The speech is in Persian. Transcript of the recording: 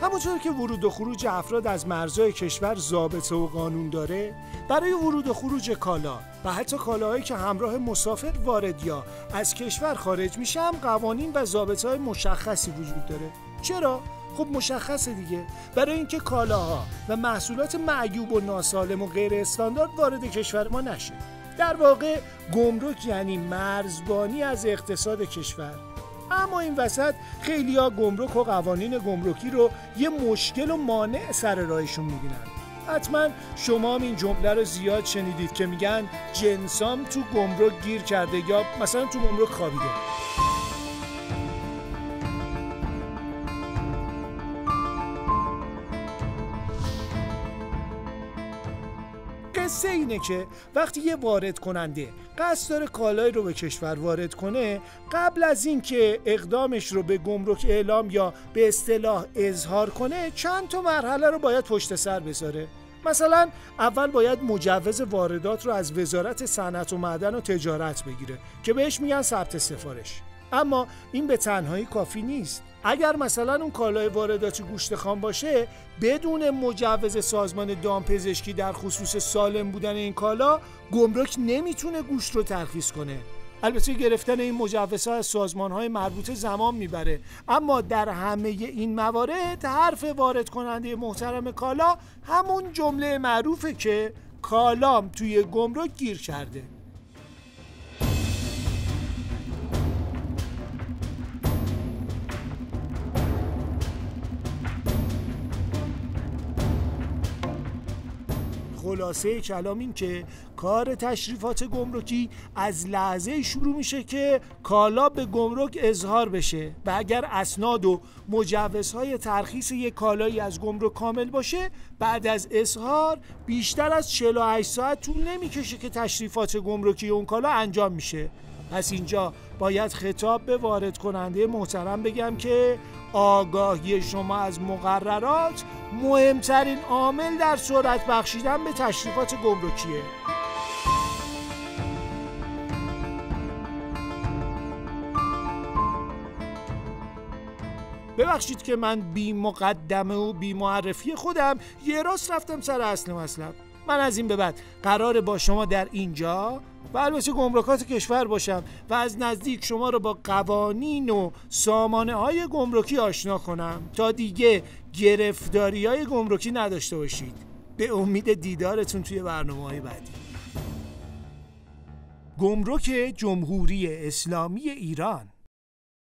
همونطور که ورود و خروج افراد از مرزهای کشور ضابطه و قانون داره، برای ورود و خروج کالا و حتی کالاهایی که همراه مسافر وارد یا از کشور خارج میشه هم قوانین و ضابطه‌های مشخصی وجود داره. چرا؟ خب مشخصه دیگه، برای اینکه کالاها و محصولات معیوب و ناسالم و غیر استاندارد وارد کشور ما نشه. در واقع گمرک یعنی مرزبانی از اقتصاد کشور. اما این وسط خیلی‌ها گمرک و قوانین گمرکی رو یه مشکل و مانع سر راهشون می‌بینن. حتما شما هم این جمله رو زیاد شنیدید که میگن جنسام تو گمرک گیر کرده یا مثلا تو گمرک خوابیده. قصه اینه که وقتی یه وارد کننده قصد داره کالایی رو به کشور وارد کنه، قبل از این که اقدامش رو به گمرک اعلام یا به اصطلاح اظهار کنه، چند تا مرحله رو باید پشت سر بذاره. مثلا اول باید مجوز واردات رو از وزارت صنعت و معدن و تجارت بگیره که بهش میگن ثبت سفارش. اما این به تنهایی کافی نیست. اگر مثلا اون کالای وارداتی گوشت خام باشه، بدون مجوز سازمان دامپزشکی در خصوص سالم بودن این کالا، گمرک نمیتونه گوشت رو ترخیص کنه. البته گرفتن این مجوزها از سازمان‌های مربوطه زمان میبره، اما در همه این موارد حرف وارد کننده محترم کالا همون جمله معروفه که کالام توی گمرک گیر کرده. خلاصه کلام این که کار تشریفات گمرکی از لحظه شروع میشه که کالا به گمرک اظهار بشه و اگر اسناد و مجوزهای ترخیص یک کالایی از گمرک کامل باشه، بعد از اظهار بیشتر از 48 ساعت طول نمیکشه که تشریفات گمرکی اون کالا انجام میشه. پس اینجا باید خطاب به وارد کننده محترم بگم که آگاهی شما از مقررات مهمترین عامل در سرعت بخشیدن به تشریفات گمرکیه. ببخشید که من بی مقدمه و بی معرفی خودم یه راست رفتم سر اصل مطلب. من از این به بعد قراره با شما در اینجا و البته گمرکات کشور باشم و از نزدیک شما رو با قوانین و سامانه‌های گمرکی آشنا کنم تا دیگه گرفتاری‌های گمرکی نداشته باشید. به امید دیدارتون توی برنامه‌های بعدی. گمرک جمهوری اسلامی ایران.